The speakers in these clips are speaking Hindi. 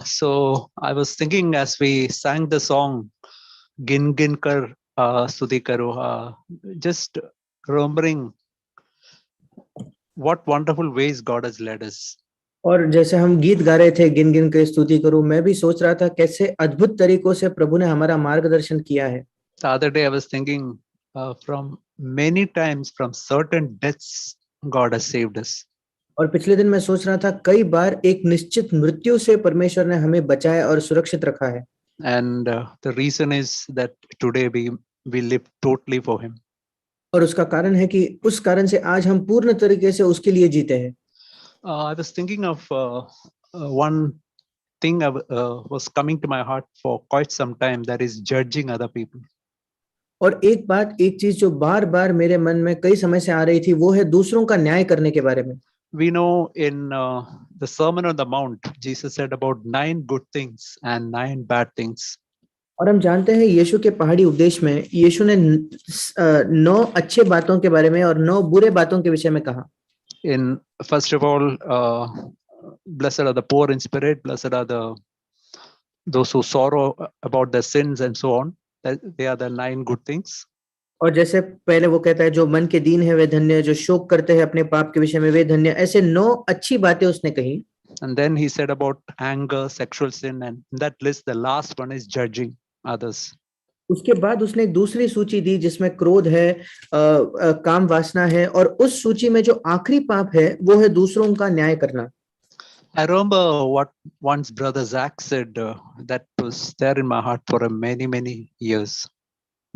So I was thinking as we sang the song Gin Gin Kar Studi Karo, just remembering what wonderful ways God has led us. और जैसे हम गीत गा रहे थे, गिन गिन के स्तुति करूं, मैं भी सोच रहा था कैसे अद्भुत तरीकों से प्रभु ने हमारा मार्गदर्शन किया है। The other day I was thinking from many times from certain deaths God has saved us. और पिछले दिन मैं सोच रहा था कई बार एक निश्चित मृत्यु से परमेश्वर ने हमें बचाया और सुरक्षित रखा है। And the reason is that today we live totally for Him. और उसका कारण है कि उस कारण से आज हम पूर्ण तरीके से उसके लिए जीते हैं। I was thinking of one thing was coming to my heart for quite some time, that is judging other people. और एक चीज जो बार बार मेरे मन में कई समय से आ रही थी, वो है दूसरों का न्याय करने के बारे में। We know in the Sermon on the Mount, Jesus said about 9 good things and 9 bad things. और हम जानते हैं यीशु के पहाड़ी उपदेश में यीशु ने 9 अच्छे बातों के बारे में और 9 बुरे बातों के विषय में कहा। In first of all, blessed are the poor in spirit, blessed are those who sorrow about their sins and so on. They are the 9 good things. और जैसे पहले वो कहता है जो मन के दीन है वे धन्य, जो शोक करते हैं अपने पाप के विषय में वे धन्य, ऐसे 9 अच्छी बातें उसने कही। And then he said about anger, sexual sin, and in that list the last one is judging others. उसके बाद उसने एक दूसरी सूची दी जिसमें क्रोध है, काम वासना है, और उस सूची में जो आखिरी पाप है वो है दूसरों का न्याय करना। I remember what once brother Zach said, that was there in my heart for many years.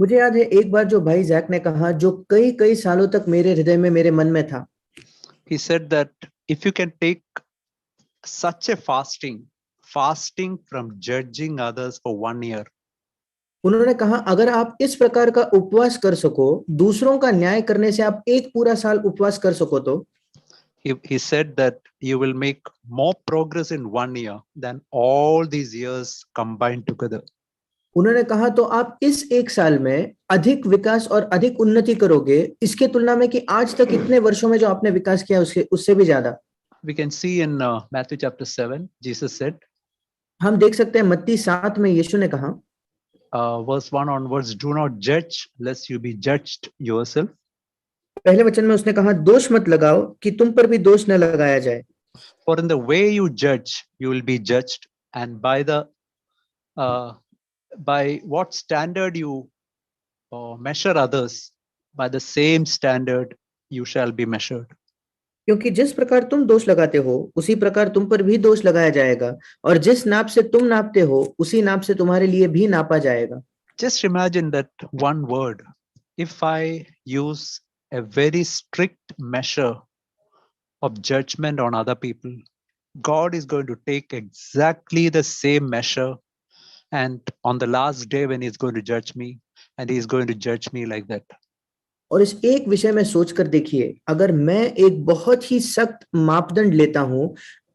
मुझे याद है एक बार जो भाई जैक ने कहा, जो कई कई सालों तक मेरे हृदय में, मेरे मन में था। He said that if you can take such a fasting from judging others for 1 year, उन्होंने कहा अगर आप इस प्रकार का उपवास कर सको, दूसरों का न्याय करने से आप एक पूरा साल उपवास कर सको, तो he said that you will make more progress in 1 year than all these years combined together. उन्होंने कहा तो आप इस एक साल में अधिक विकास और अधिक उन्नति करोगे इसके तुलना में कि आज तक इतने वर्षों में जो आपने विकास किया उससे भी ज्यादा। We can see in Matthew chapter 7, Jesus said, हम देख सकते हैं मत्ती 7 में यीशु ने कहा, verse 1 onwards, do not judge lest you be judged yourself. पहले वचन में उसने कहा दोष मत लगाओ कि तुम पर भी दोष न लगाया जाए। For in the way you judge, you will be judged, and by what standard you measure others, by the same standard you shall be measured. क्योंकि जिस प्रकार तुम दोष लगाते हो उसी प्रकार तुम पर भी दोष लगाया जाएगा, और जिस नाप से तुम नापते हो उसी नाप से तुम्हारे लिए भी नापा जाएगा। Just imagine that one word. If I use a very strict measure of judgment on other people, God is going to take exactly the same measure, and on the last day when he's going to judge me, and he's going to judge me like that. और इस एक विषय में सोचकर देखिए, अगर मैं एक बहुत ही सख्त मापदंड लेता हूं,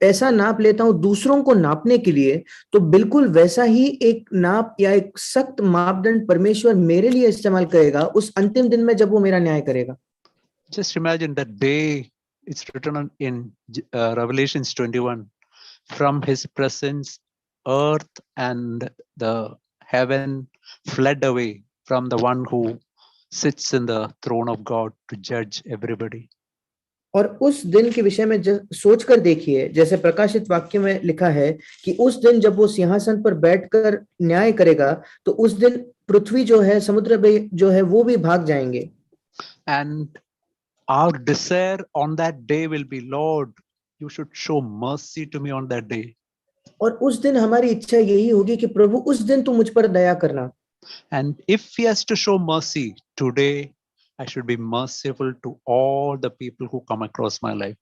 ऐसा नाप लेता हूं दूसरों को नापने के लिए, तो बिल्कुल वैसा ही एक नाप या एक सख्त मापदंड परमेश्वर मेरे लिए इस्तेमाल करेगा उस अंतिम दिन में जब वो मेरा न्याय करेगा। Just imagine that day. It's written in Revelations 21, from his presence earth and the heaven fled away from the one who sits in the throne of God to judge everybody. और उस दिन के विषय में सोचकर देखिए, जैसे प्रकाशित वाक्य में लिखा है कि उस दिन जब वो सिंहासन पर बैठकर न्याय करेगा, तो उस दिन पृथ्वी जो है, समुद्र भी जो है, वो भी भाग जाएंगे। And our desire on that day will be, Lord, you should show mercy to me on that day. और उस दिन हमारी इच्छा यही होगी कि प्रभु उस दिन तू मुझ पर दया करना। And if he has to show mercy today, I should be merciful to all the people who come across my life.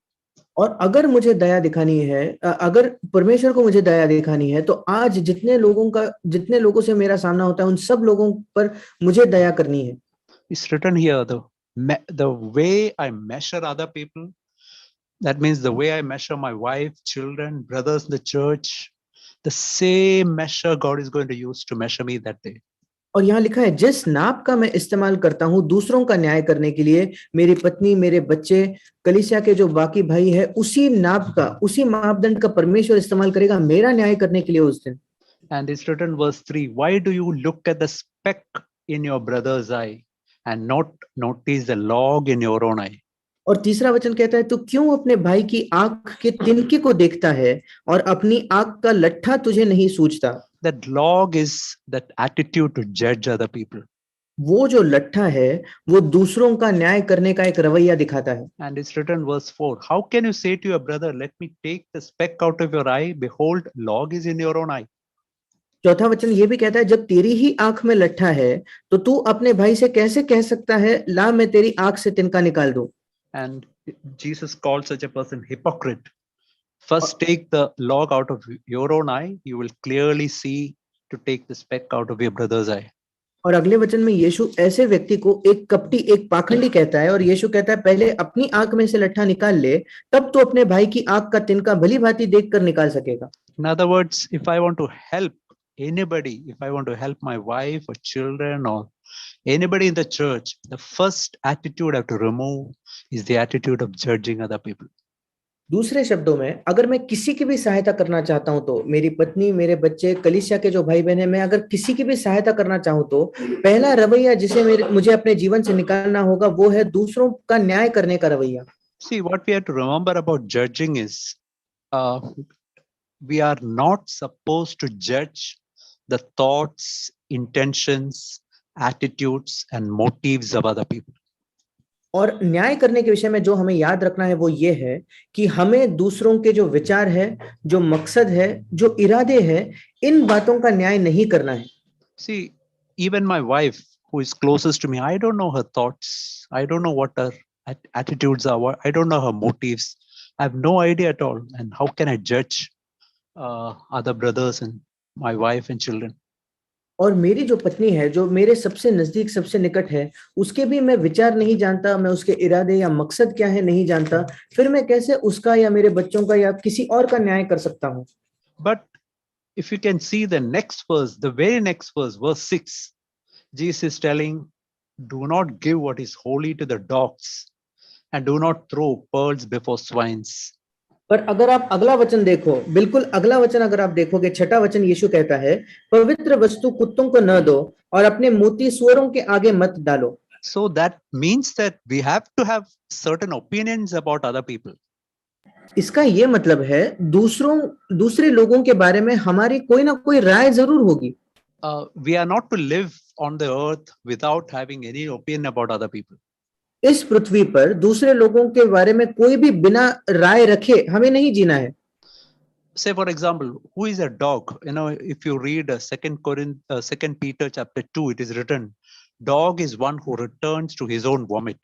और अगर मुझे दया दिखानी है, अगर परमेश्वर को मुझे दया दिखानी है, तो आज जितने लोगों से मेरा सामना होता है उन सब लोगों पर मुझे दया करनी है। It's written here, the way I measure other people, that means the way I measure my wife, children, brothers in the church, the same measure God is going to use to measure me that day. और यहाँ लिखा है जिस नाप का मैं इस्तेमाल करता हूँ दूसरों का न्याय करने के लिए, मेरी पत्नी, मेरे बच्चे, कलीसिया के जो बाकी भाई है, उसी नाप का, उसी मापदंड का परमेश्वर इस्तेमाल करेगा मेरा न्याय करने के लिए उस दिन। And it's written verse 3, why do you look at the speck in your brother's eye and not notice the log in your own eye? और तीसरा वचन कहता है तो क्यों अपने भाई की आंख के तिनके को देखता है और अपनी आंख का लट्ठा तुझे नहीं सूझता। That log is that attitude to judge other people. वो जो लट्ठा है वो दूसरों का न्याय करने का एक रवैया दिखाता है। And it's written verse 4, how can you say to your brother, let me take the speck out of your eye, behold, log is in your own eye? चौथा वचन ये भी कहता है जब तेरी ही आंख में लट्ठा है तो तू अपने भाई से कैसे कह सकता है ला मैं तेरी आंख से तिनका निकाल दूं। And Jesus called such a person hypocrite. First take the log out of your own eye, you will clearly see to take the speck out of your brother's eye. और अगले वचन में यीशु ऐसे व्यक्ति को एक कपटी, एक पाखंडी कहता है, और यीशु कहता है पहले अपनी आंख में से लट्ठा निकाल ले, तब तो अपने भाई की आंख का तिनका भली भांति देखकर निकाल सकेगा। In other words, if I want to help anybody, if I want to help my wife or children or anybody in the church, the first attitude I have to remove is the attitude of judging other people. दूसरे शब्दों में अगर मैं किसी की भी सहायता करना चाहता हूं तो मेरी पत्नी, मेरे बच्चे, कलीसिया के जो भाई बहन है, मैं अगर किसी की भी सहायता करना चाहूं तो पहला रवैया जिसे मुझे अपने जीवन से निकालना होगा वो है दूसरों का न्याय करने का रवैया। See, what we have to remember about judging is we are not supposed to judge the thoughts, intentions, attitudes, and motives of other people. और न्याय करने के विषय में जो हमें याद रखना है वो ये है कि हमें दूसरों के जो विचार है, जो मकसद है, जो इरादे हैं, इन बातों का न्याय नहीं करना है। See, even my wife, who is closest to me, I don't know her thoughts. I don't know what her attitudes are. I don't know her motives. I have no idea at all. And how can I judge other brothers and my wife and children? और मेरी जो पत्नी है, जो मेरे सबसे नजदीक, सबसे निकट है, उसके भी मैं विचार नहीं जानता, मैं उसके इरादे या मकसद क्या है नहीं जानता, फिर मैं कैसे उसका या मेरे बच्चों का या किसी और का न्याय कर सकता हूँ। But if you can see the next verse, the very next verse, verse 6, Jesus is telling, do not give what is holy to the dogs and do not throw pearls before swines. पर अगर आप अगला वचन देखो, बिल्कुल अगला वचन अगर आप देखोगे, छठा वचन यीशु कहता है पवित्र वस्तु कुत्तों को न दो और अपने मोती सूअरों के आगे मत डालो। So that means that we have to have certain opinions about other people. इसका ये मतलब है दूसरे लोगों के बारे में हमारी कोई ना कोई राय जरूर होगी। We are not to live on the earth without having any opinion about other people. इस पृथ्वी पर दूसरे लोगों के बारे में कोई भी बिना राय रखे हमें नहीं जीना है। Say for example, who is a dog? You know, if you read 2 Peter chapter 2, it is written, dog is one who returns to his own vomit.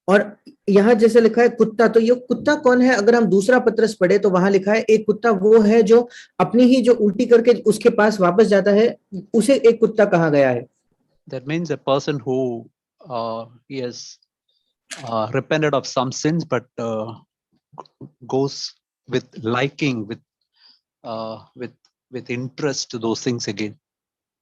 और यहाँ जैसे लिखा है कुत्ता, तो ये कुत्ता कौन है? अगर हम दूसरा पत्रस पढ़े तो वहां लिखा है एक कुत्ता वो है जो अपनी ही जो उल्टी करके उसके पास वापस जाता है, उसे एक कुत्ता कहा गया है। That means a person who he has repented of some sins, but goes with liking, with interest to those things again.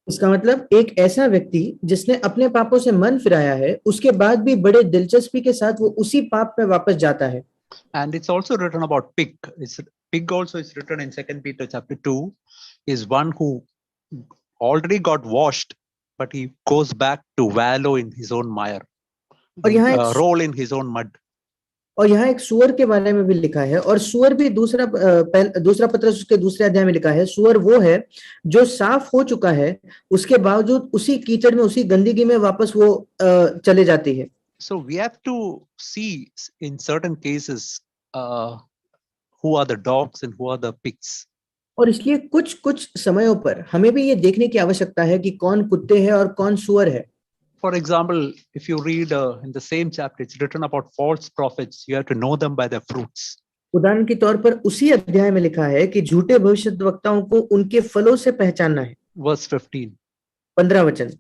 इसका मतलब एक ऐसा व्यक्ति जिसने अपने पापों से मन फिराया है, उसके बाद भी बड़े दिलचस्पी के साथ वो उसी पाप में वापस जाता है। And it's also written about pig. Pig also is written in 2 Peter chapter 2, is one who already got washed, but he goes back to wallow in his own mire, और यहाँ roll in his own mud. और यहाँ एक सुअर के बारे में भी लिखा है, और सुअर भी दूसरा पत्रस उसके दूसरे अध्याय में लिखा है, सुअर वो है जो साफ हो चुका है, उसके बावजूद उसी कीचड़ में, उसी गंदगी में वापस वो चले जाती है। So we have to see in certain cases who are the dogs and who are the pigs. और इसलिए कुछ समयों पर हमें भी ये देखने की आवश्यकता है कि कौन कुत्ते हैं और कौन सुअर है। For example, if you read in the same chapter, it's written about false prophets. You have to know them by their fruits. उदाहरण के तौर पर उसी अध्याय में लिखा है कि झूठे भविष्यद्वक्ताओं को उनके फलों से पहचानना है। Verse 15. 15 वचन।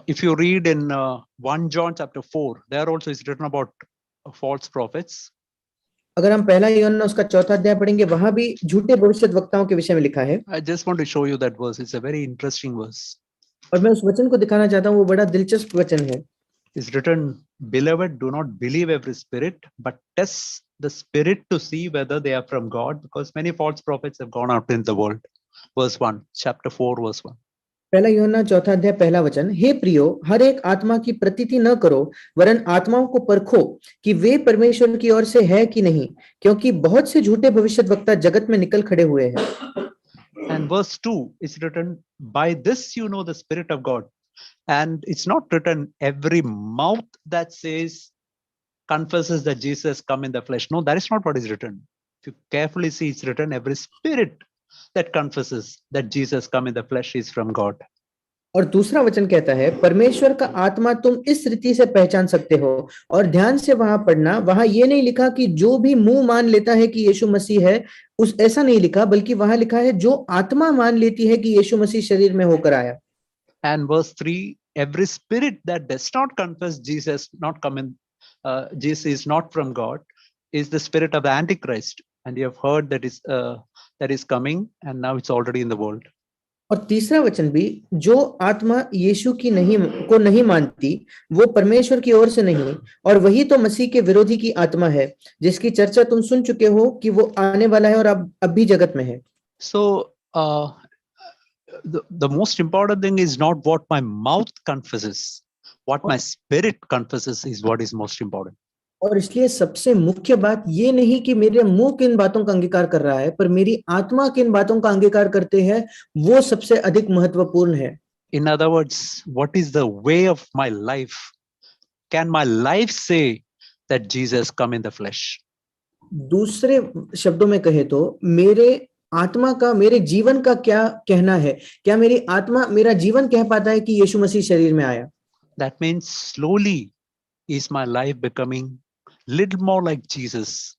If you read in 1 John chapter 4, there also is written about false prophets. अगर हम पहला यूहन्ना उसका चौथा अध्याय पढ़ेंगे, वहां भी झूठे भविष्यद्वक्ताओं के विषय में लिखा है। I just want to show you that verse. It's a very interesting verse. और मैं उस वचन को दिखाना चाहता हूँ, वो बड़ा दिलचस्प वचन है। It's written, beloved, do not believe every spirit, but test the spirit to see whether they are from God, because many false prophets have gone out in the world. Verse 1, chapter 4, verse 1. पहला यूहन्ना चौथा अध्याय पहला वचन, हे प्रियो, हर एक आत्मा की प्रतीति न करो, वरन आत्माओं को परखो कि वे परमेश्वर की ओर से है कि नहीं, क्योंकि बहुत से झूठे भविष्यद्वक्ता जगत में निकल खड़े हुए हैं। And verse 2 is written, by this you know the Spirit of God. And it's not written every mouth that says, confesses that Jesus come in the flesh. No, that is not what is written. If you carefully see, it's written every spirit that confesses that Jesus come in the flesh is from God. और दूसरा वचन कहता है, परमेश्वर का आत्मा तुम इस रीति से पहचान सकते हो। और ध्यान से वहां पढ़ना, वहां ये नहीं लिखा कि जो भी मुंह मान लेता है कि यीशु मसीह है, उस ऐसा नहीं लिखा, बल्कि वहां लिखा है जो आत्मा मान लेती है कि यीशु मसीह शरीर में होकर आया। And verse 3, every spirit that does not confess Jesus not come in, Jesus is not from God, is the spirit of the Antichrist. And you have heard that is coming, and now it's already in the world. और तीसरा वचन भी, जो आत्मा यीशु की नहीं मानती, वो परमेश्वर की ओर से नहीं, और वही तो मसीह के विरोधी की आत्मा है, जिसकी चर्चा तुम सुन चुके हो कि वो आने वाला है और अब भी जगत में है। So the most important thing is not what my mouth confesses, what my spirit confesses is what is most important. और इसलिए सबसे मुख्य बात ये नहीं कि मेरे मुंह किन बातों का अंगीकार कर रहा है, पर मेरी आत्मा किन बातों का अंगीकार करते हैं, वो सबसे अधिक महत्वपूर्ण है। In other words, what is the way of my life? Can my life say that Jesus come in the flesh? दूसरे शब्दों में कहे तो मेरे आत्मा का, मेरे जीवन का क्या कहना है? क्या मेरी आत्मा, मेरा जीवन कह पाता है कि यीशु मसीह शरीर में आया? That means slowly is my life becoming little more like Jesus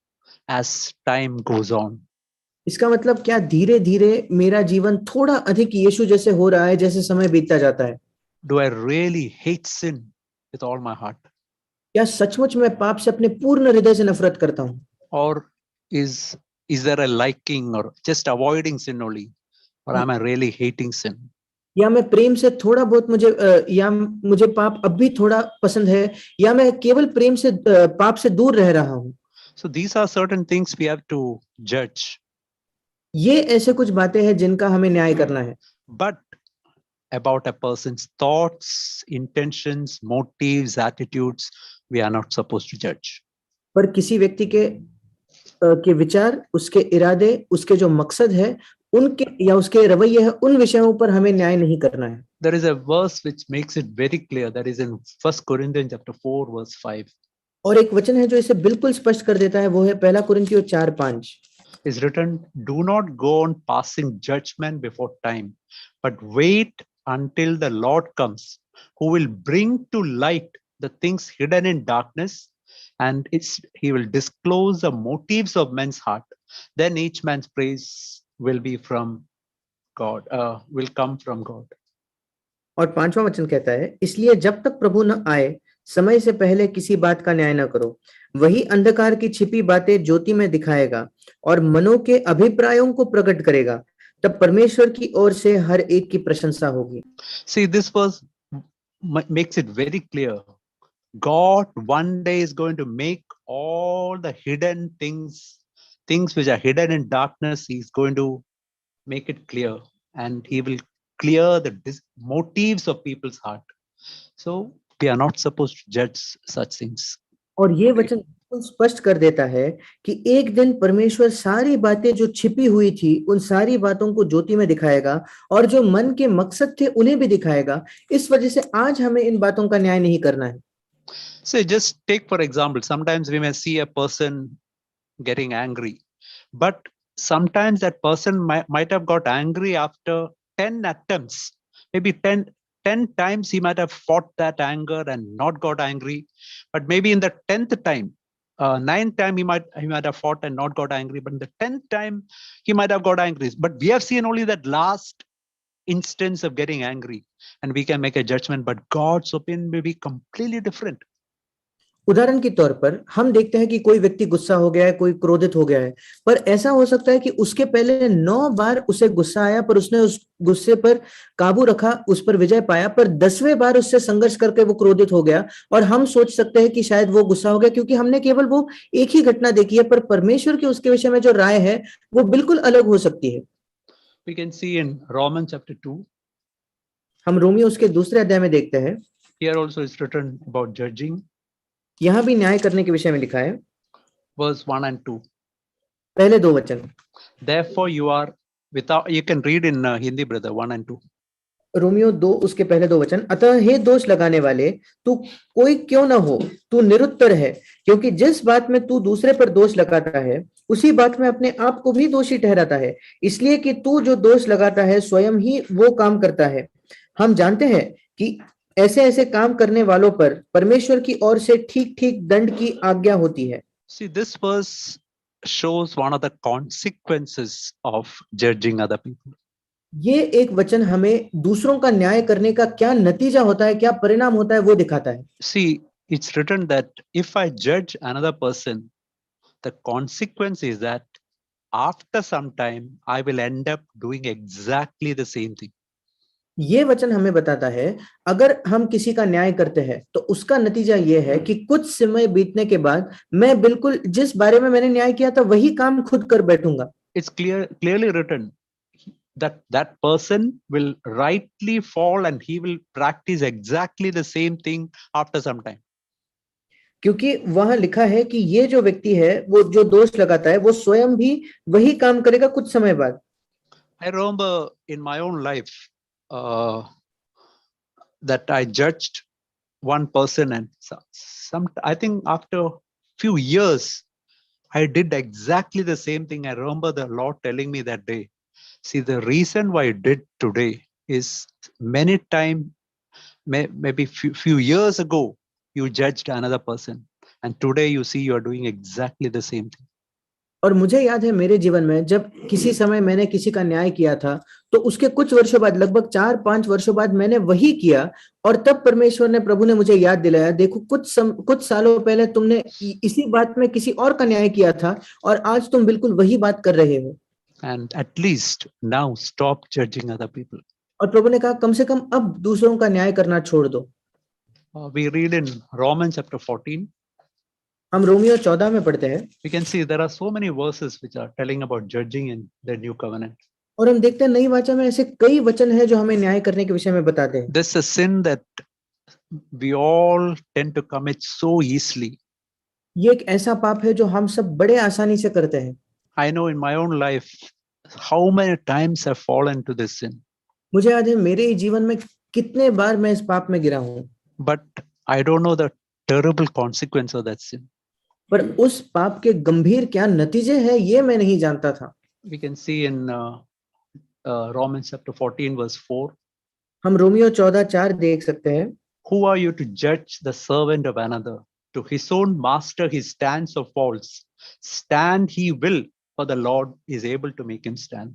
as time goes on. इसका मतलब क्या धीरे धीरे मेरा जीवन थोड़ा अधिक यीशु जैसे हो रहा है जैसे समय बीतता जाता है? Do I really hate sin with all my heart? क्या सचमुच मैं पाप से अपने पूर्ण हृदय से नफरत करता हूँ? Or is there a liking or just avoiding sin only? Or am I really hating sin? या मैं प्रेम से थोड़ा बहुत या मुझे पाप अब भी थोड़ा पसंद है, या मैं केवल प्रेम से पाप से दूर रह रहा हूँ? So these are certain things we have to judge. ये ऐसे कुछ बातें हैं जिनका हमें न्याय करना है। But about a person's thoughts, intentions, motives, attitudes, we are not supposed to judge. पर किसी व्यक्ति के विचार, उसके इरादे, उसके जो मकसद है, उनके या उसके रवैये है, उन विषयों पर हमें न्याय नहीं करना है। There is a verse which makes it very clear, that is in 1 Corinthians chapter 4 verse 5. और एक वचन है जो इसे बिल्कुल स्पष्ट कर देता है, वो है पहला कुरिन्थियों 4:5। Is written, do not go on passing judgment before time, but wait until the Lord comes, who will bring to light the things hidden in darkness, and he will disclose the motives of men's heart. Then each man's praise will be from God, will come from God. और 5वां वचन कहता है, इसलिए जब तक प्रभु न आए, समय से पहले किसी बात का न्याय न करो। वही अंधकार की छिपी बातें ज्योति में दिखाएगा और मनों के अभिप्रायों को प्रकट करेगा। तब परमेश्वर की ओर से हर एक की प्रशंसा होगी। See, this verse makes it very clear. God one day is going to make all the hidden things which are hidden in darkness, he's going to make it clear, and he will clear the motives of people's heart. So we are not supposed to judge such things. और ये वचन बिल्कुल स्पष्ट कर देता है कि एक दिन परमेश्वर सारी बातें जो छिपी हुई थी, उन सारी बातों को ज्योति में दिखाएगा, और जो मन के मकसद थे उन्हें भी दिखाएगा। इस वजह से आज हमें इन बातों का न्याय नहीं करना है। So just take for example, sometimes we may see a person getting angry, but sometimes that person might have got angry after 10 attempts, maybe 10 times he might have fought that anger and not got angry, but maybe in the 10th time, 9th time he might have fought and not got angry, but in the 10th time he might have got angry. But we have seen only that last instance of getting angry, and we can make a judgment, but God's opinion may be completely different. उदाहरण के तौर पर हम देखते हैं कि कोई व्यक्ति गुस्सा हो गया है, कोई क्रोधित हो गया है, पर ऐसा हो सकता है कि उसके पहले 9 बार उसे गुस्सा आया, पर उसने उस गुस्से पर काबू रखा, उस पर विजय पाया, पर 10वें बार उससे संघर्ष करके वो क्रोधित हो गया। और हम सोच सकते हैं कि शायद वो गुस्सा हो गया क्योंकि हमने केवल वो एक ही घटना देखी है, पर परमेश्वर की उसके विषय में जो राय है वो बिल्कुल अलग हो सकती है। We can see in Romans chapter 2, हम रोमियो उसके दूसरे अध्याय में देखते हैं, here also it's written about judging, यहां भी न्याय करने के विषय में लिखा है, verse 1 and 2. पहले 2 वचन। Therefore you are without, you can read in Hindi, brother, 1 and 2. Romeo 2 उसके पहले 2 वचन, अतः हे दोष लगाने वाले, तू कोई क्यों ना हो, तू निरुत्तर है, क्योंकि जिस बात में तू दूसरे पर दोष लगाता है उसी बात में अपने आप को भी दोषी ठहराता है, इसलिए कि तू जो दोष लगाता है स्वयं ही वो काम करता है। हम जानते हैं कि ऐसे ऐसे काम करने वालों पर परमेश्वर की ओर से ठीक ठीक दंड की आज्ञा होती है। See, this verse shows one of the consequences of judging other people. ये एक वचन हमें दूसरों का न्याय करने का क्या नतीजा होता है, क्या परिणाम होता है वो दिखाता है। See, it's written that if I judge another person, the consequence is that after some time I will end up doing exactly the same thing. ये वचन हमें बताता है अगर हम किसी का न्याय करते हैं तो उसका नतीजा ये है कि कुछ समय बीतने के बाद मैं बिल्कुल जिस बारे में मैंने न्याय किया था वही काम खुद कर बैठूंगा। It's clearly written that that person will rightly fall and he will practice exactly the same thing after some time. क्योंकि वहां लिखा है कि ये जो व्यक्ति है वो जो दोष लगाता है वो स्वयं भी वही काम करेगा कुछ समय बाद। I remember in my own life that I judged one person, and some I think after few years I did exactly the same thing. I remember the Lord telling me that day, see, the reason why I did today is many times, maybe few years ago, you judged another person, and today you see you are doing exactly the same thing. और मुझे याद है मेरे जीवन में जब किसी समय मैंने किसी का न्याय किया था तो उसके कुछ वर्षों बाद, लगभग 4-5 वर्षों बाद मैंने वही किया, और तब परमेश्वर ने, प्रभु ने मुझे याद दिलाया, देखो कुछ सालों पहले तुमने इसी बात में किसी और का न्याय किया था और आज तुम बिल्कुल वही बात कर रहे हो। And at least now stop judging other people. और प्रभु ने कहा कम से कम अब दूसरों का न्याय करना छोड़ दो। We read in Romans chapter 14. हम रोमियो 14 में पढ़ते हैं, We can see there are so many verses which are telling about judging in the new covenant. और हम देखते हैं नई वाचा में ऐसे कई वचन हैं जो हमें न्याय करने के विषय में बताते हैं। This is a sin that we all tend to commit so easily. ये एक ऐसा पाप है जो हम सब बड़े आसानी से करते हैं। I know in my own life how many times I've fallen to this sin. मुझे याद है मेरे ही जीवन में कितने बार मैं इस पाप में गिरा हूं, But I don't know the terrible consequence of that sin. पर उस पाप के गंभीर क्या नतीजे हैं ये मैं नहीं जानता था। We can see in Romans chapter 14 verse 4. हम रोमियो 14:4 देख सकते हैं, Who are you to judge the servant of another? To his own master he stands or falls. Stand he will, for the Lord is able to make him stand.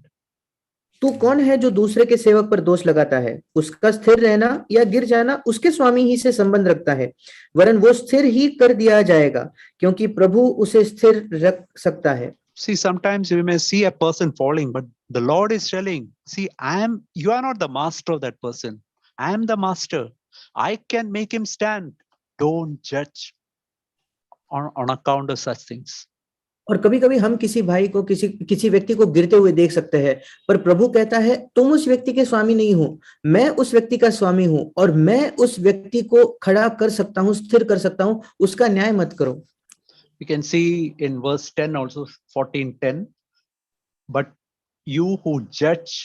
तू कौन है जो दूसरे के सेवक पर दोष लगाता है? उसका स्थिर रहना या गिर जाना उसके स्वामी ही से संबंध रखता है, वरन वो स्थिर ही कर दिया जाएगा, क्योंकि प्रभु उसे स्थिर रख सकता है। See, sometimes we may see a person falling, but the Lord is telling, see, you are not the master of that person. I am the master. I can make him stand. Don't judge on account of such things. और कभी कभी हम किसी भाई को, किसी व्यक्ति को गिरते हुए देख सकते हैं, पर प्रभु कहता है तुम उस व्यक्ति के स्वामी नहीं हो, मैं उस व्यक्ति का स्वामी हूं और मैं उस व्यक्ति को खड़ा कर सकता हूं, स्थिर कर सकता हूं, उसका न्याय मत करो। We can see in verse 10 also, 14:10, but you who judge,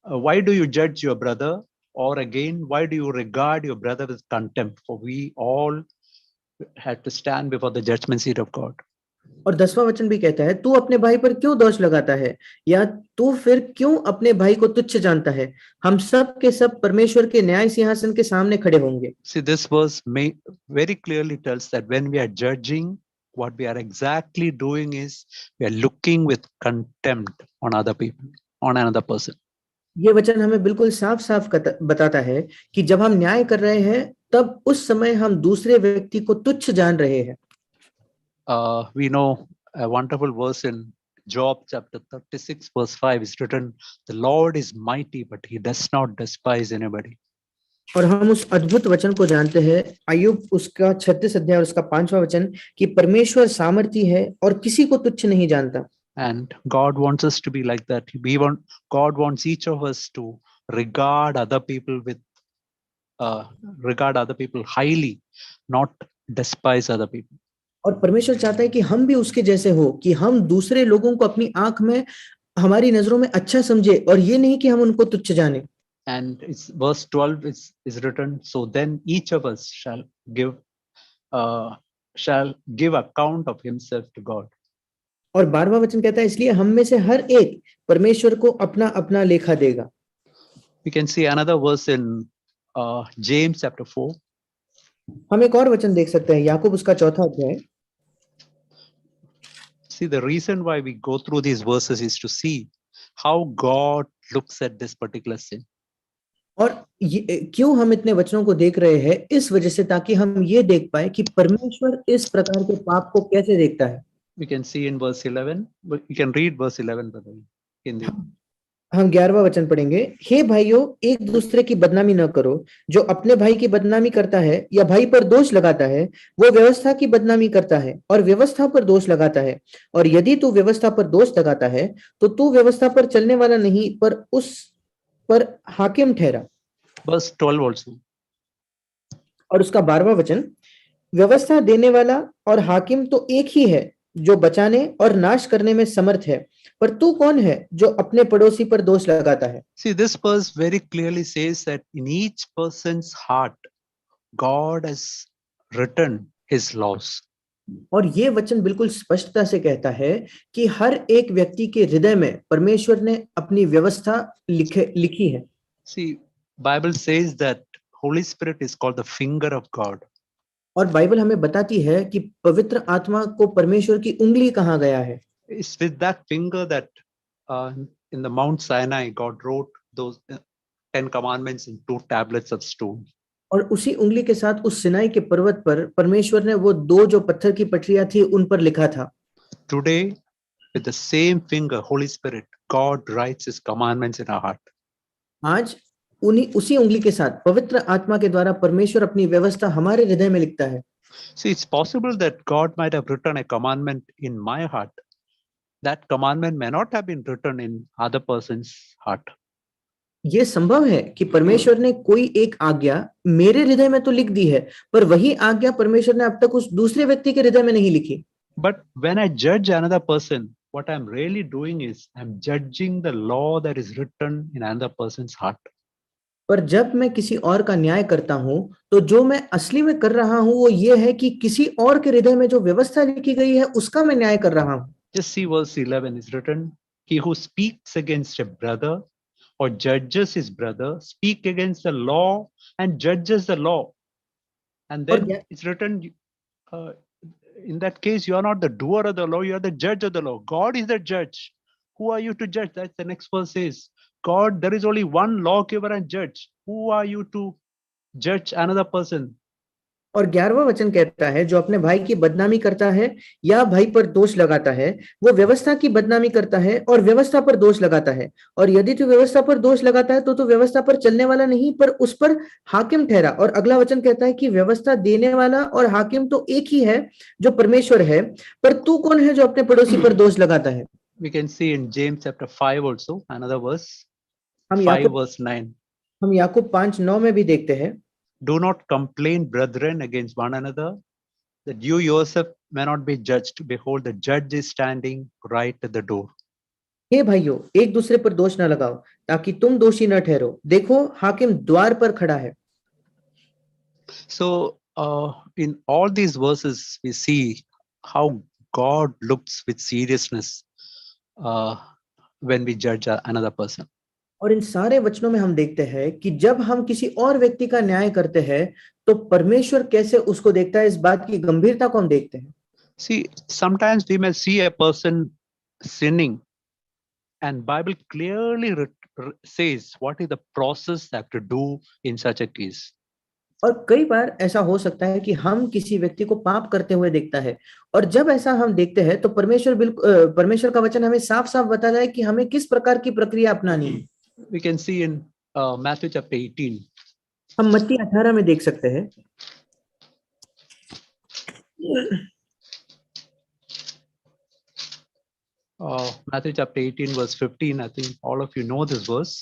why do you judge your brother? Or again, why do you regard your brother with contempt? For we all have to stand before the judgment seat of God. और 10वां वचन भी कहता है तू अपने भाई पर क्यों दोष लगाता है, या तू फिर क्यों अपने भाई को तुच्छ जानता है, हम सब के सब परमेश्वर के न्याय सिंहासन के सामने खड़े होंगे। See, this verse very clearly tells that when we are judging, what we are exactly doing is we are looking with contempt on other people, on another person. ये वचन हमें बिल्कुल साफ साफ बताता है कि जब हम न्याय कर रहे हैं तब उस समय हम दूसरे व्यक्ति को तुच्छ जान रहे हैं। We know a wonderful verse in Job chapter 36 verse 5 is written, the Lord is mighty, but he does not despise anybody. और हम उस अद्भुत वचन को जानते हैं, अय्यूब उसका 36 अध्याय और उसका 5वां वचन, कि परमेश्वर सामर्थी है और किसी को तुच्छ नहीं जानता। And God wants us to be like that. God wants each of us to regard other people highly, not despise other people. और परमेश्वर चाहता है कि हम भी उसके जैसे हो, कि हम दूसरे लोगों को अपनी आंख में, हमारी नजरों में अच्छा समझे, और ये नहीं कि हम उनको तुच्छ जाने। And it's verse 12 is written, so then each of us shall give account of himself to God. और 12वां वचन कहता है, इसलिए हम में से हर एक परमेश्वर को अपना अपना लेखा देगा। We can see another verse in James chapter 4. हम एक और वचन देख सकते हैं, याकूब उसका 4था अध्याय। See, the reason why we go through these verses is to see how God looks at this particular sin. और क्यों हम इतने वचनों को देख रहे हैं, इस वजह से ताकि हम ये देख पाए कि परमेश्वर इस प्रकार के पाप को कैसे देखता है। We can see in verse 11, but you can read verse 11 brother, in the हम 11वां वचन पढ़ेंगे। हे भाइयों, एक दूसरे की बदनामी न करो। जो अपने भाई की बदनामी करता है या भाई पर दोष लगाता है, वो व्यवस्था की बदनामी करता है और व्यवस्था पर दोष लगाता है। और यदि तू व्यवस्था पर दोष लगाता है, तो तू व्यवस्था पर चलने वाला नहीं, पर उस पर हाकिम ठहरा। verse 12 also. और उसका 12वां वचन, व्यवस्था देने वाला और हाकिम तो एक ही है, जो बचाने और नाश करने में समर्थ है। पर तू कौन है जो अपने पड़ोसी पर दोष लगाता है? See, this verse very clearly says that in each person's heart, God has written his laws. और ये वचन बिल्कुल स्पष्टता से कहता है कि हर एक व्यक्ति के हृदय में परमेश्वर ने अपनी व्यवस्था लिखी है। See, Bible says that Holy Spirit is called the finger of God. और बाइबल हमें बताती है कि पवित्र आत्मा को परमेश्वर की उंगली कहा गया है। It's with that finger that in the Mount Sinai, God wrote those 10 commandments in 2 tablets of stone. और उसी उंगली के साथ उस सिनाई के पर्वत पर परमेश्वर ने वो 2 जो पत्थर की पटरियां थी उन पर लिखा था। Today, with the same finger, Holy Spirit, God writes his commandments in our heart. आज उसी उंगली के साथ पवित्र आत्मा के द्वारा परमेश्वर अपनी व्यवस्था हमारे हृदय में लिखता है। See, it's possible that God might have written a commandment in my heart. That commandment may not have been written in other person's heart. ये संभव है कि परमेश्वर ने कोई एक आज्ञा मेरे हृदय में तो लिख दी है, पर वही आज्ञा परमेश्वर ने अब तक उस दूसरे व्यक्ति के हृदय में नहीं लिखी। But when I judge another person, what I'm really doing is I'm judging the law that is written in another person's heart. पर जब मैं किसी और का न्याय करता हूं, तो जो मैं असली में कर रहा हूं वो ये है कि किसी और के हृदय में जो व्यवस्था लिखी गई है उसका मैं न्याय कर रहा हूं। Just see verse 11 is written, he who speaks against a brother or judges his brother speak against the law and judges the law. And then it's written, uh, in that case, you are not the doer of the law, you are the judge of the law. God is the judge. Who are you to judge? That's the next verse says. God, there is only one lawgiver and judge. Who are you to judge another person? और 11वां वचन कहता है, जो अपने भाई की बदनामी करता है या भाई पर दोष लगाता है, वो व्यवस्था की बदनामी करता है और व्यवस्था पर दोष लगाता है। और यदि तू व्यवस्था पर दोष लगाता है, तो तू व्यवस्था पर चलने वाला नहीं, पर उस पर हाकिम ठहरा। और अगला वचन कहता है कि व्यवस्था देने वाला और हाकिम तो एक ही है, जो परमेश्वर है। पर तू कौन है जो अपने पड़ोसी पर दोष लगाता है? We can see in James chapter 5 also, another verse, हम 5 verse 9. हम याकूब 5:9 में भी देखते हैं, Do not complain, brethren, against one another, that you yourself may not be judged. Behold, the judge is standing right at the door. हे भाइयों, एक दूसरे पर दोष न लगाओ, ताकि तुम दोषी न ठहरो। देखो, हाकिम द्वार पर खड़ा है। So, in all these verses, we see how God looks with seriousness when we judge another person. और इन सारे वचनों में हम देखते हैं कि जब हम किसी और व्यक्ति का न्याय करते हैं, तो परमेश्वर कैसे उसको देखता है, इस बात की गंभीरता को हम देखते हैं। See, sometimes we may see a person sinning, and Bible clearly says what is the process they have to do in such a case. और कई बार ऐसा हो सकता है कि हम किसी व्यक्ति को पाप करते हुए देखता है, और जब ऐसा हम देखते हैं तो परमेश्वर का वचन हमें साफ साफ बताता है कि हमें किस प्रकार की प्रक्रिया अपनानी है। We can see in Matthew chapter 18. हम मत्ती 18 में देख सकते हैं। Matthew chapter 18 verse 15. I think all of you know this verse.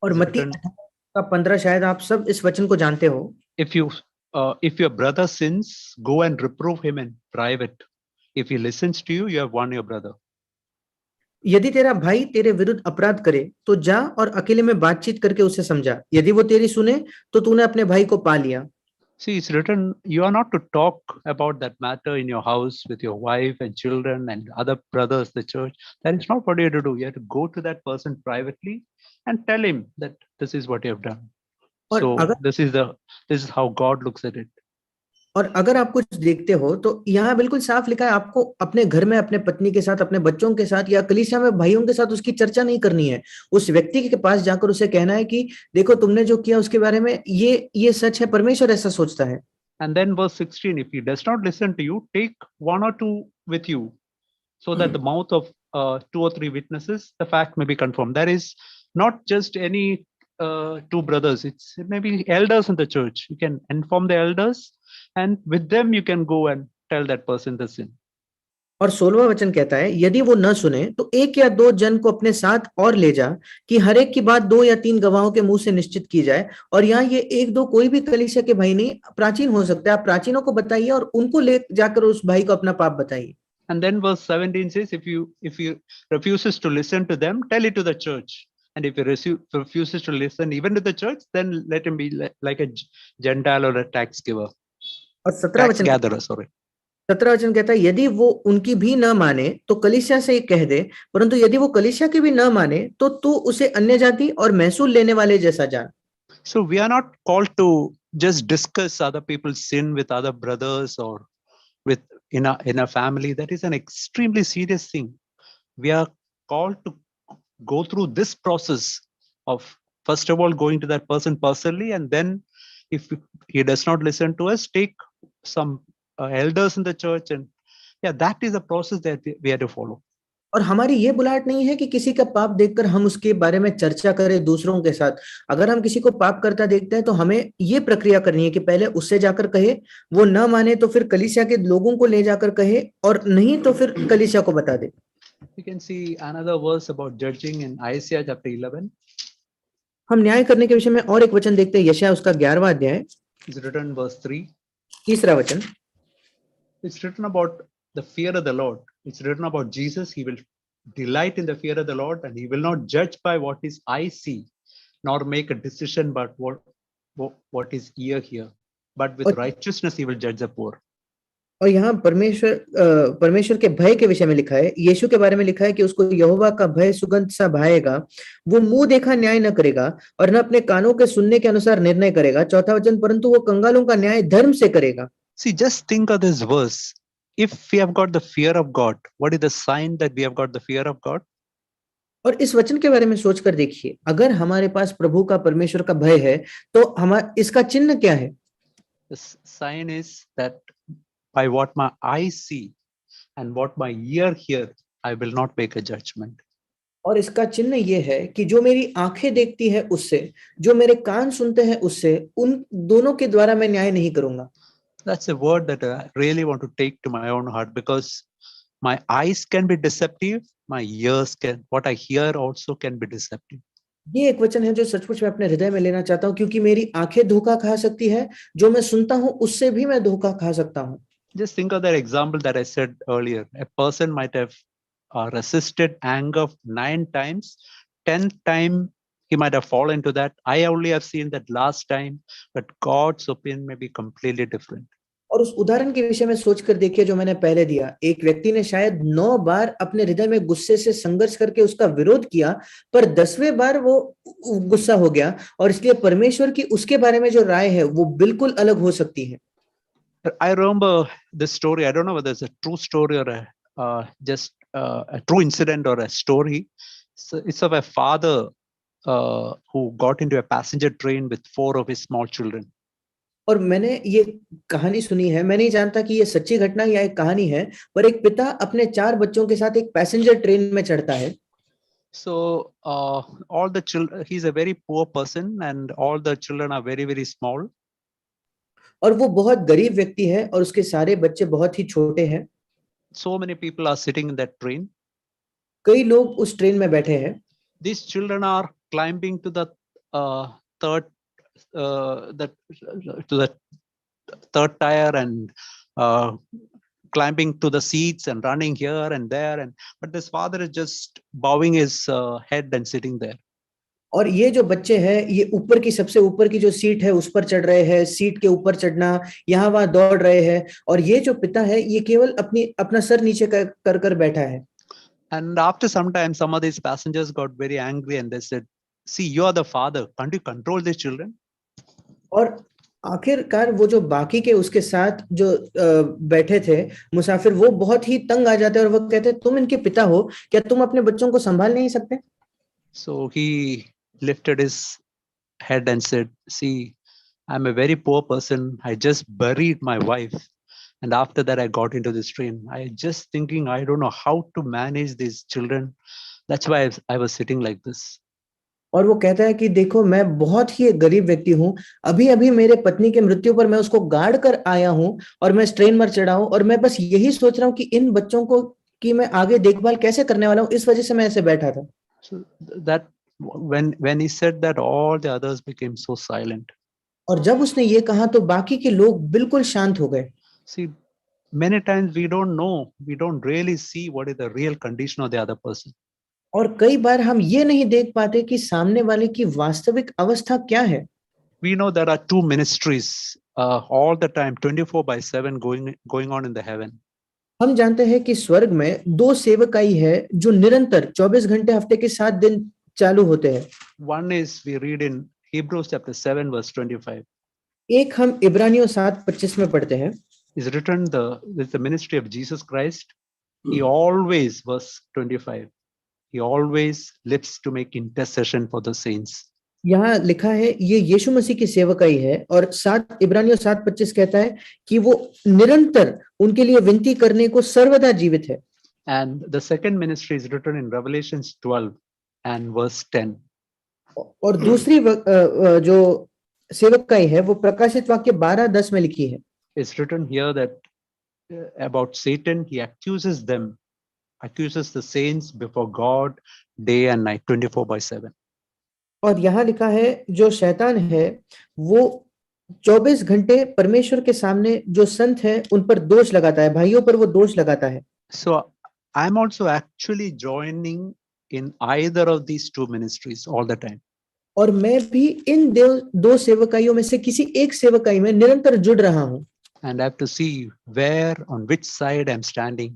और It's मत्ती written, 18 का 15, शायद आप सब इस वचन को जानते हो। if your brother sins, go and reprove him in private. If he listens to you, you have won your brother. यदि तेरा भाई तेरे विरुद्ध अपराध करे तो जा और अकेले में बातचीत करके उसे समझा, यदि वो तेरी सुने तो तूने अपने भाई को पा लिया। See, it's written, you are not to talk about that matter in your house with your wife and children and other brothers, the church. That is not what you have to do. You have to go to that person privately and tell him that this is what you have done. और So अगर this is how God looks at it. और अगर आप कुछ देखते हो तो यहाँ बिल्कुल साफ लिखा है, आपको अपने घर में अपने पत्नी के साथ, अपने बच्चों के साथ या कलीसिया में भाइयों के साथ उसकी चर्चा नहीं करनी है। उस व्यक्ति के पास जाकर उसे कहना है कि देखो तुमने जो किया उसके बारे में ये सच है, परमेश्वर ऐसा सोचता है। And then verse 16, if he does not listen to you, take one or two with you, so that the mouth of two or three witnesses, the fact may be confirmed. That is not just any two brothers, it's maybe elders in the church. You can inform the elders, and with them you can go and tell that person the sin. और 16वां वचन कहता है, यदि वो न सुने तो एक या दो जन को अपने साथ और ले जा, कि हर एक की बात 2 या 3 गवाहों के मुंह से निश्चित की जाए। और यहाँ ये एक दो कोई भी कलीसिया के भाई नहीं, प्राचीन हो सकता है, आप प्राचीनों को बताइए और उनको ले जाकर उस भाई को अपना पाप बताइए। And then verse 17 says, if you refuses to listen to them, tell it to the church. And if he refuses to listen even to the church, then let him be like a Gentile or a tax giver. और 17 Tax वचन gatherer, sorry. 17 वचन कहता है, यदि वो उनकी भी न माने तो कलीसिया से कह दे, परंतु यदि वो कलीसिया की भी न माने तो तू उसे अन्य जाति और महसूल लेने वाले जैसा जान। So we are not called to just discuss other people's sin with other brothers or with in a family. That is an extremely serious thing. We are called to go through this process of first of all going to that person personally, and then if he does not listen to us, take some elders in the church, and yeah, that is a process that we have to follow. और हमारी ये बुलाहट नहीं है कि किसी का पाप देखकर हम उसके बारे में चर्चा करें दूसरों के साथ। अगर हम किसी को पाप करता देखते हैं तो हमें ये प्रक्रिया करनी है कि पहले उससे जाकर कहे, वो न माने तो फिर कलीसिया के लोगों को ले जाकर कहे, और नहीं तो फिर कलीसिया को बता दे। You can see another verse about judging in Isaiah chapter 11. हम न्याय करने के विषय में और एक वचन देखते हैं, यशायाह उसका 11वां अध्याय, It's written verse 3. तीसरा वचन। It's written about the fear of the Lord. It's written about Jesus. He will delight in the fear of the Lord, and he will not judge by what his eye see, nor make a decision but what his ear hear. But with righteousness he will judge the poor. और यहाँ परमेश्वर के भय के विषय में लिखा है, यीशु के बारे में लिखा है कि उसको यहोवा का भय सुगंध सा भाएगा, वो मुंह देखा न्याय न करेगा और न अपने कानों के सुनने के अनुसार निर्णय करेगा। चौथा वचन, परंतु वो कंगालों का न्याय धर्म से करेगा। See, just think of this verse. If we have got the fear of God, what is the sign that we have got the fear of God? और इस वचन के बारे में सोचकर देखिए, अगर हमारे पास प्रभु का, परमेश्वर का भय है तो हमारा इसका चिन्ह क्या है? The sign is that by what my eyes see and what my ear hear, I will not make a judgment. और इसका चिन्ह ये है कि जो मेरी आंखें देखती है उससे, जो मेरे कान सुनते हैं उससे, उन दोनों के द्वारा मैं न्याय नहीं करूंगा। That's a word that I really want to take to my own heart, because my eyes can be deceptive, my ears can, what I hear also can be deceptive. ये एक वचन है जो सचमुच मैं अपने हृदय में लेना चाहता हूँ, क्योंकि मेरी आंखें धोखा खा सकती है, जो मैं सुनता हूँ उससे भी मैं धोखा खा सकता हूँ। Just think of that example that I said earlier. A person might have resisted anger 9 times, 10th time he might have fallen into that. I only have seen that last time, but God's opinion may be completely different. और उस उदाहरण के विषय में सोचकर देखिए जो मैंने पहले दिया, एक व्यक्ति ने शायद 9 बार अपने हृदय में गुस्से से संघर्ष करके उसका विरोध किया, पर 10वें बार वो गुस्सा हो गया, और इसलिए परमेश्वर की उसके बारे में जो राय है वो बिल्कुल अलग हो सकती है। I remember this story. I don't know whether it's a true story or just a true incident or a story. So it's of a father who got into a passenger train with 4 of his small children. और मैंने ये कहानी सुनी है, मैं नहीं जानता कि ये सच्ची घटना या एक कहानी है, पर एक पिता अपने 4 बच्चों के साथ एक पैसेंजर ट्रेन में चढ़ता है। So all the children, he's a very poor person, and all the children are very, very small. और वो बहुत गरीब व्यक्ति है और उसके सारे बच्चे बहुत ही छोटे हैं। So many people are sitting in that train. कई लोग उस ट्रेन में बैठे हैं। These children are climbing to the third that to the third tire, and climbing to the seats and running here and there, and but this father is just bowing his head and sitting there. और ये जो बच्चे हैं, ये ऊपर की सबसे ऊपर की जो सीट है उस पर चढ़ रहे हैं, सीट के ऊपर चढ़ना, यहाँ वहां दौड़ रहे हैं, और ये जो पिता है ये केवल अपना सर नीचे कर कर बैठा है। And after some time, some of these passengers got very angry and they said, "See, you are the father. Can't you control these children?" और आखिरकार वो जो बाकी के उसके साथ जो बैठे थे मुसाफिर, वो बहुत ही तंग आ जाते हैं और वो कहते हैं, तुम इनके पिता हो, क्या तुम अपने बच्चों को संभाल नहीं सकते? So he lifted his head and said, "See, I'm a very poor person. I just buried my wife. And after that, I got into this train. I just thinking, I don't know how to manage these children. That's why I was sitting like this." और वो कहता है कि देखो, मैं बहुत ही एक गरीब व्यक्ति हूँ, अभी अभी मेरे पत्नी के मृत्यु पर मैं उसको गाड़ कर आया हूँ और मैं इस ट्रेन पर चढ़ा हूँ, और मैं बस यही सोच रहा हूँ कि इन बच्चों को कि मैं आगे देखभाल कैसे करने वाला हूँ, इस वजह से मैं ऐसे बैठा था। So that when he said that, all the others became so silent. और जब उसने ये कहा तो बाकी के लोग बिल्कुल शांत हो गए। See, many times we don't know, we don't really see what is the real condition of the other person. और कई बार हम ये नहीं देख पाते कि सामने वाले की वास्तविक अवस्था क्या है। We know there are two ministries all the time, 24/7 going on in the heaven. हम जानते हैं कि स्वर्ग में 2 सेवकाई है जो निरंतर 24 घंटे हफ्ते के 7 दिन चालू होते हैं। One is we read in Hebrews chapter 7 verse 25. एक हम इब्रानियों 7:25 में पढ़ते हैं। Is written with the ministry of Jesus Christ. He always, verse 25, he always lives to make intercession for the saints. यहाँ लिखा है ये यीशु मसीह की सेवकाई है, और 7 इब्रानियों 7:25 कहता है कि वो निरंतर उनके लिए विनती करने को सर्वदा जीवित है। And the second ministry is written in Revelations 12 and verse 10. और दूसरी जो सेवकाई है वो प्रकाशित वाक्य 12:10 में लिखी है। It's written here that about Satan, he accuses the saints before God day and night, 24/7. और यहाँ लिखा है जो शैतान है वो 24 घंटे परमेश्वर के सामने जो संत है उन पर दोष लगाता है, भाइयों पर वो दोष लगाता है। So I'm also actually joining in either of these two ministries all the time. और मैं भी इन दो सेवकाइयों में से किसी एक सेवकाई में निरंतर जुड़ रहा हूँ। And I have to see where, on which side I'm standing.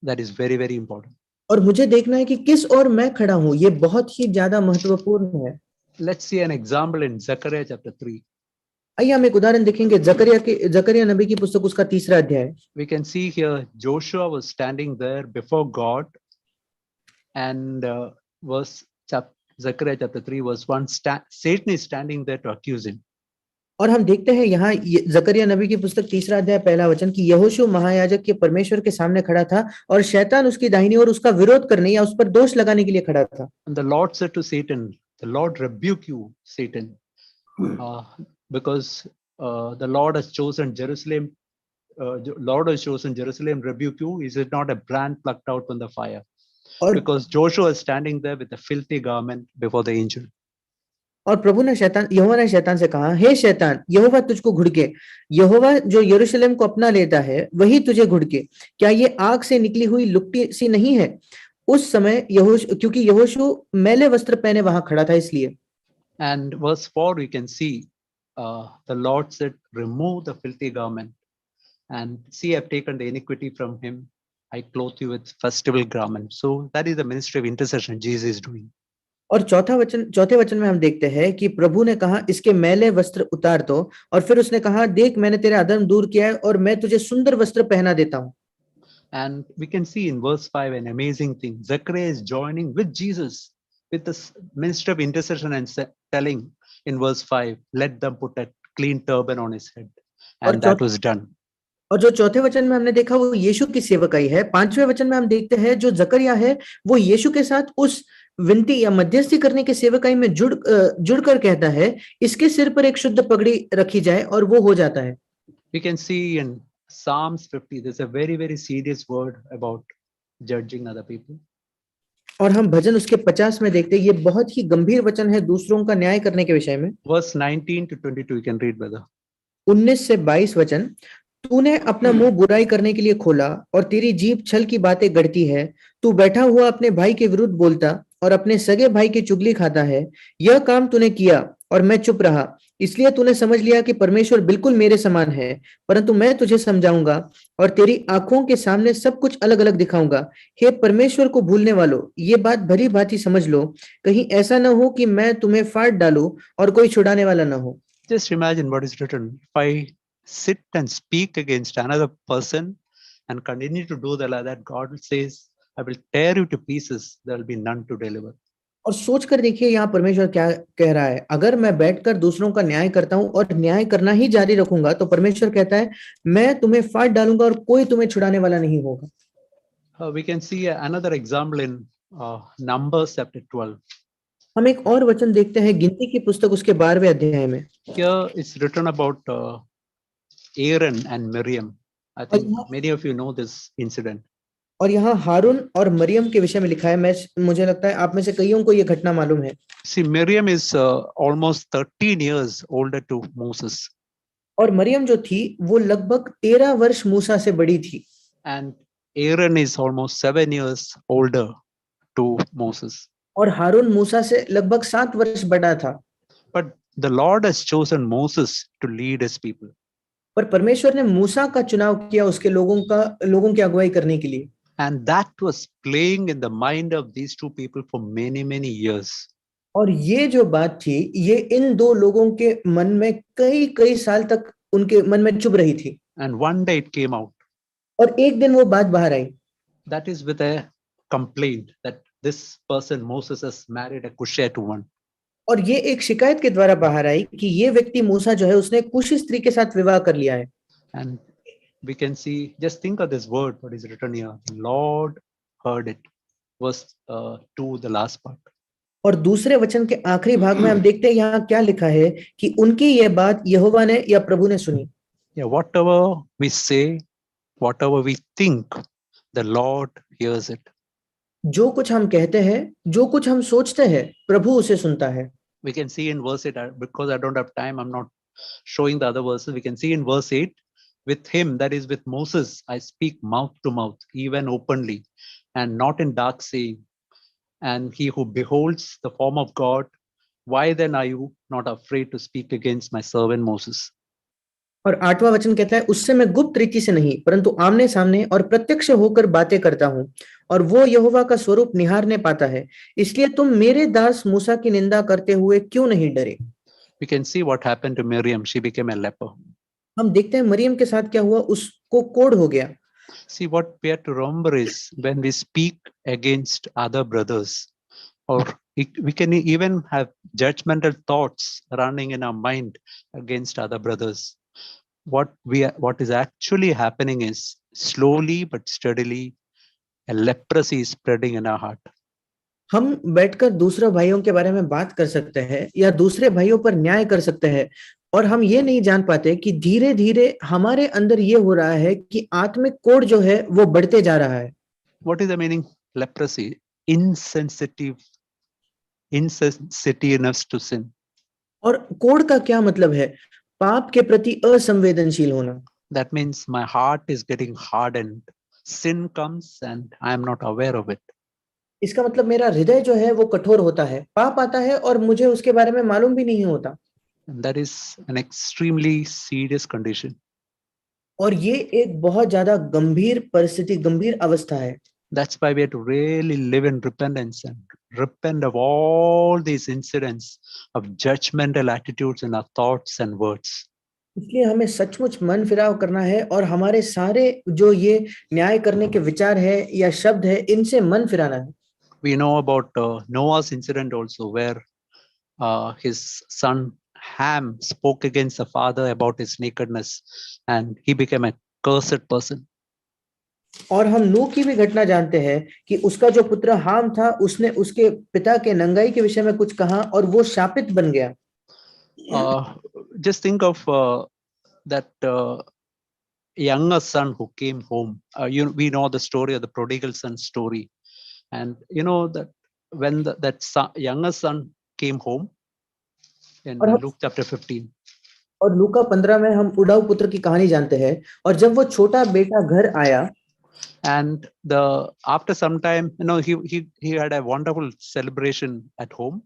That is very, very important. और मुझे देखना है कि किस ओर मैं खड़ा हूँ, ये बहुत ही ज्यादा महत्वपूर्ण है। Let's see an example in Zechariah chapter 3. आइए हम एक उदाहरण देखेंगे जकरिया नबी की पुस्तक उसका 3रा अध्याय। We can see here Joshua was standing there before God, and Zechariah chapter 3 verse 1, Satan is standing there to accuse him. और हम देखते हैं यहाँ जकरिया नबी की पुस्तक 3रा अध्याय 1 वचन कि यहोशू महायाजक के परमेश्वर के सामने खड़ा था और शैतान उसकी दाहिनी ओर उसका विरोध करने या उस पर दोष लगाने के लिए खड़ा था। And the Lord said to Satan, "The Lord rebuke you, Satan, because the Lord has chosen Jerusalem. Lord has chosen Jerusalem. Rebuke you. Is it not a brand plucked out from the fire?" Because Joshua is standing there with a filthy garment before the angel. और यहोवा ने शैतान से कहा, हे शैतान, यहोवा तुझको घुड़के, यहोवा जो यरूशलेम को अपना लेता है वही तुझे घुड़के, क्या ये आग से निकली हुई लुकटी सी नहीं है? उस समय क्योंकि यहोशू मैले वस्त्र पहने वहां खड़ा था इसलिए। And verse 4 we can see the Lord said, "Remove the filthy garment, and see, I've taken the iniquity from him. I clothe you with festival garment." So that is the ministry of intercession Jesus is doing. और चौथे वचन में हम देखते हैं कि प्रभु ने कहा, इसके मैले वस्त्र उतार दो, और फिर उसने कहा, देख मैंने तेरे अधर्म दूर किया है और मैं तुझे सुंदर वस्त्र पहना देता हूं। And we can see in verse 5 an amazing thing. Zechariah is joining with Jesus with the ministry of intercession and telling in verse 5, "Let them put a clean turban on his head, और and that was done. और जो चौथे वचन में हमने देखा वो यीशु की सेवकाई है। पांचवें वचन में हम देखते हैं जो जकरिया है वो यीशु के साथ उस विनती या मध्यस्थी करने के सेवकाई में जुड़कर कहता है इसके सिर पर एक शुद्ध पगड़ी रखी जाए और वो हो जाता है। We can see in Psalms 50, there's a very, very serious word about judging other people. और हम भजन उसके 50 में देखते हैं ये बहुत ही गंभीर वचन है दूसरों का न्याय करने के विषय में। Verse 19 to 22, you can read, brother. 19 से 22 वचन, तूने अपना मुंह बुराई करने के लिए खोला और तेरी जीभ छल की बातें गढ़ती है। तू बैठा हुआ अपने भाई के विरुद्ध बोलता और अपने सगे भाई की चुगली खाता है। यह काम तूने किया और मैं चुप रहा, इसलिए तूने समझ लिया कि परमेश्वर बिल्कुल मेरे समान है। परंतु मैं तुझे समझाऊंगा और तेरी आंखों के सामने सब कुछ अलग अलग दिखाऊंगा। हे परमेश्वर को भूलने वालों, ये बात भली भांति समझ लो, कहीं ऐसा न हो कि मैं तुम्हें फाड़ डालूं और कोई छुड़ाने वाला न हो। Just imagine what is written. If I sit and speak against another person and continue to do that, God says, I will tear you to pieces. There will be none to deliver. और सोच कर देखिए यहाँ परमेश्वर क्या कह रहा है, अगर मैं बैठकर दूसरों का न्याय करता हूं और न्याय करना ही जारी रखूंगा तो परमेश्वर कहता है मैं तुम्हें फाड़ डालूंगा और कोई तुम्हें छुड़ाने वाला नहीं होगा। We can see another example in Numbers chapter 12. हम एक और वचन देखते हैं गिनती की पुस्तक उसके 12वें अध्याय में। Here it's written about Aaron and Miriam. I think many of you know this incident. और यहाँ हारून और मरियम के विषय में लिखा है। मुझे लगता है आप में से कईयों को ये घटना मालूम है। See, Miriam is almost 13 years older to Moses. और मरियम जो थी वो लगभग 13 वर्ष मूसा से बड़ी थी। And Aaron is almost 7 years older to Moses. और हारून मूसा से लगभग 7 वर्ष बड़ा था। But the Lord has chosen Moses to lead his people. पर परमेश्वर ने मूसा का चुनाव किया उसके लोगों की अगुवाई करने के लिए। And that was playing in the mind of these two people for many, many years. और ये जो बात थी ये इन दो लोगों के मन में कई साल तक उनके मन में चुभ रही थी। And one day it came out. और एक दिन वो बात बाहर आई। That is with a complaint that this person Moses has married a Cushite woman. और ये एक शिकायत के द्वारा बाहर आई कि ये व्यक्ति मूसा जो है उसने कुशी स्त्री के साथ विवाह कर लिया है। And we can see, just think of this word, what is written here. The Lord heard it. Verse 2, the last part. और दूसरे वचन के आखिरी भाग में हम देखते हैं यहाँ क्या लिखा है कि उनकी यह बात यहोवा ने या प्रभु ने सुनी। Yeah, whatever we say, whatever we think, the Lord hears it. जो कुछ हम कहते हैं, जो कुछ हम सोचते हैं, प्रभु उसे सुनता है। We can see in verse 8, because I don't have time, I'm not showing the other verses. We can see in verse 8, with him, that is with Moses, I speak mouth to mouth, even openly, and not in dark saying. And he who beholds the form of God, why then are you not afraid to speak against my servant Moses? और 8वां वचन कहता है उससे मैं गुप्त रीति से नहीं परंतु आमने सामने और प्रत्यक्ष होकर बातें करता हूं और वो यहोवा का स्वरूप निहारने पाता है, इसलिए तुम मेरे दास मूसा की निंदा करते हुए क्यों नहीं डरे। We can see what happened to Miriam. She became a leper. हम देखते हैं मरियम के साथ क्या हुआ, उसको कोढ़ हो गया। See, what we have to remember is when we speak against other brothers, or we can even have judgmental thoughts running in our mind against other brothers. What is actually happening is slowly but steadily a leprosy is spreading in our heart. हम बैठकर दूसरे भाइयों के बारे में बात कर सकते हैं या दूसरे भाइयों पर न्याय कर सकते हैं और हम ये नहीं जान पाते कि धीरे धीरे हमारे अंदर ये हो रहा है कि आत्मिक कोढ़ जो है वो बढ़ते जा रहा है। What is the meaning? Leprosy, insensitiveness to sin. और कोढ़ का क्या मतलब है? पाप के प्रति असंवेदनशील होना। That means my heart is getting hardened. Sin comes and I am not aware of it. इसका मतलब मेरा हृदय जो है वो कठोर होता है, पाप आता है और मुझे उसके बारे में मालूम भी नहीं होता। And that is an extremely serious condition. और ये एक बहुत ज्यादा गंभीर परिस्थिति, गंभीर अवस्था है। That's why we have to really live in repentance and repent of all these incidents of judgmental attitudes in our thoughts and words. इसलिए हमें सचमुच मन फिराव करना है और हमारे सारे जो ये न्याय करने के विचार है या शब्द है इनसे मन फिराना है। We know about Noah's incident also, where his son Ham spoke against the father about his nakedness, and he became a cursed person. और हम नूह की भी घटना जानते हैं कि उसका जो पुत्र हाम था उसने उसके पिता के नंगाई के विषय में कुछ कहा और वो शापित बन गया. Just think of that younger son who came home. We know the story of the prodigal son story, and you know that when younger son came home in और हम Luke chapter 15. और लूका 15 में हम उड़ाऊ पुत्र की कहानी जानते हैं. और जब वो छोटा बेटा घर आया, And after some time, he had a wonderful celebration at home.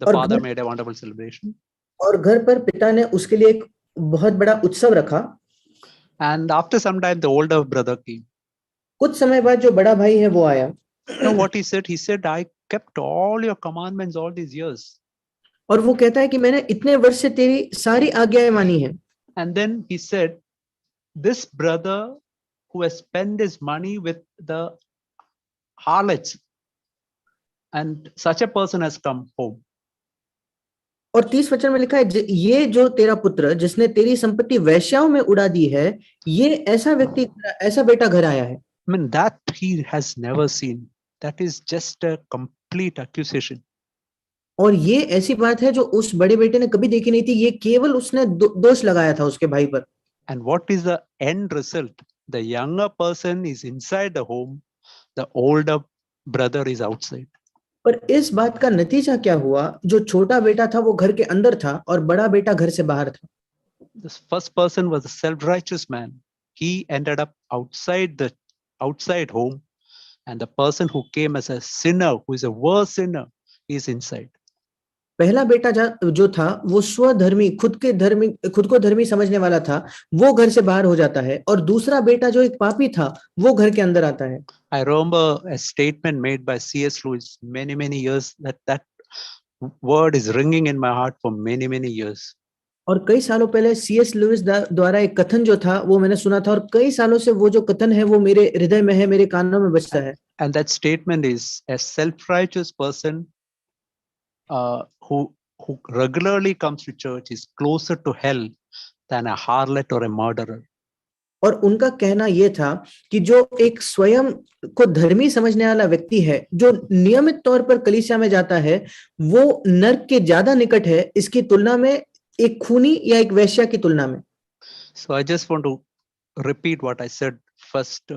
The और father घर made a wonderful celebration. और घर पर पिता ने उसके लिए एक बहुत बड़ा उत्सव रखा. And after some time, the older brother came. कुछ समय बाद जो बड़ा भाई है वो आया. You know what he said? He said, "I kept all your commandments all these years." और वो कहता है कि मैंने इतने वर्ष से तेरी सारी आज्ञाएं मानी है. And then he said, "This brother who has spent his money with the harlots, and such a person has come home." और 30 वचन में लिखा है, ये जो तेरा पुत्र जिसने तेरी संपत्ति वैश्याओं में उड़ा दी है, ये ऐसा व्यक्ति, ऐसा बेटा घर आया है. I mean, that he has never seen. That is just a complete accusation. और ये ऐसी बात है जो उस बड़े बेटे ने कभी देखी नहीं थी. ये केवल उसने दोष लगाया था उसके भाई पर. And what is the end result? The younger person is inside the home, the older brother is outside. पर इस बात का नतीजा क्या हुआ? जो छोटा बेटा था वो घर के अंदर था और बड़ा बेटा घर से बाहर था. This first person was a self-righteous man. He ended up outside home, and the person who came as a sinner, who is a worse sinner, is inside. पहला बेटा जो था वो स्वधर्मी, खुद को धर्मी समझने वाला था, वो घर से बाहर हो जाता है. और दूसरा बेटा जो एक पापी था वो घर के अंदर आता है. I remember a statement made by C.S. Lewis many years, that word is ringing in my heart for many years. और कई सालों पहले C.S. लुइस द्वारा एक कथन जो था वो मैंने सुना था, और कई सालों से वो जो कथन है वो मेरे हृदय में है, मेरे कानों में बजता है. And that statement is, a self-righteous person who regularly comes to church is closer to hell than a harlot or a murderer. और उनका कहना यह था कि जो एक स्वयं को धर्मी समझने वाला व्यक्ति है, जो नियमित तौर पर कलीसिया में जाता है, वो नरक के ज्यादा निकट है इसकी तुलना में एक खूनी या एक वेश्या की तुलना में. So I just want to repeat what I said first.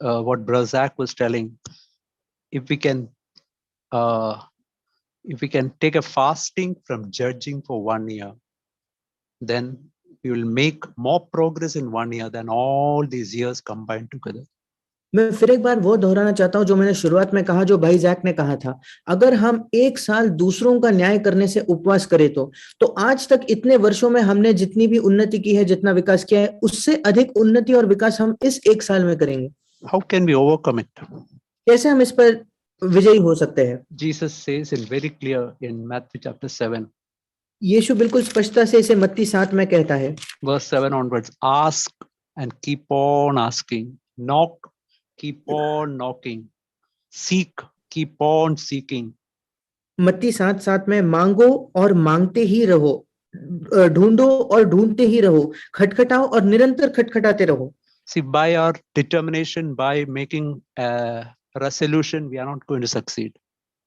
What Brother Zach was telling. If we can take a fasting from judging for 1 year, then we will make more progress in 1 year than all these years combined together. मैं फिर एक बार वो दोहराना चाहता हूं जो मैंने शुरुआत में कहा, जो भाई जैक ने कहा था. अगर हम एक साल दूसरों का न्याय करने से उपवास करें तो आज तक इतने वर्षों में हमने जितनी भी उन्नति की है, जितना विकास किया है, उससे अधिक उन्नति और विकास हम इस एक साल में करेंगे. How can we overcome it? कैसे हम इस पर विजयी हो सकते हैं? Jesus says in very clear in Matthew chapter 7. यीशु बिल्कुल स्पष्टता से इसे मत्ती 7 में कहता है. Verse 7 onwards. Ask and keep on asking. Knock, keep on knocking. Seek, keep on seeking. मत्ती 7:7 में, मांगो और मांगते ही रहो, ढूंढो और ढूंढते ही रहो, खटखटाओ और निरंतर खटखटाते रहो. See, by our determination, by making a resolution, we are not going to succeed.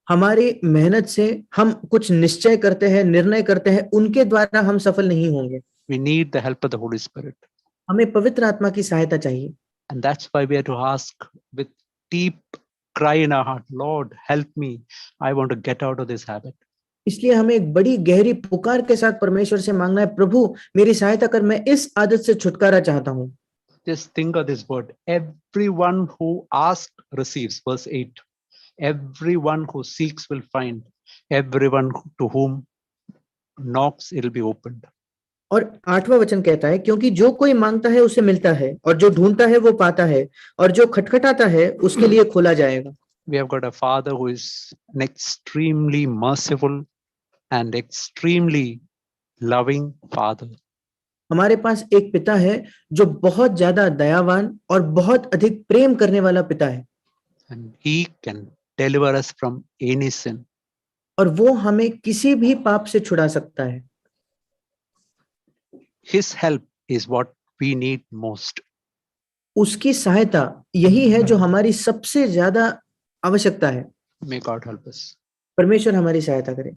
हमारी मेहनत से हम कुछ निश्चय करते हैं, निर्णय करते हैं, उनके द्वारा हम सफल नहीं होंगे. We need the help of the Holy Spirit. हमें पवित्र आत्मा की सहायता चाहिए. And that's why we have to ask with deep cry in our heart, Lord, help me. I want to get out of this habit. इसलिए हमें एक बड़ी गहरी पुकार के साथ परमेश्वर से मांगना है, प्रभु मेरी सहायता कर, मैं इस आदत से छुटकारा चाहता हूं. Just think of this word. Everyone who asks receives. Verse 8. Everyone who seeks will find. Everyone to whom knocks, it will be opened. और 8वां वचन कहता है, क्योंकि जो कोई मांगता है उसे मिलता है, और जो ढूंढता है वो पाता है, और जो खटखटाता है उसके लिए खोला जाएगा. We have got a Father who is an extremely merciful and extremely loving Father. हमारे पास एक पिता है जो बहुत ज्यादा दयावान और बहुत अधिक प्रेम करने वाला पिता है. And he can deliver us from any sin. और वो हमें किसी भी पाप से छुड़ा सकता है. His help is what we need most. उसकी सहायता यही है जो हमारी सबसे ज्यादा आवश्यकता है। May God help us. परमेश्वर हमारी सहायता करे।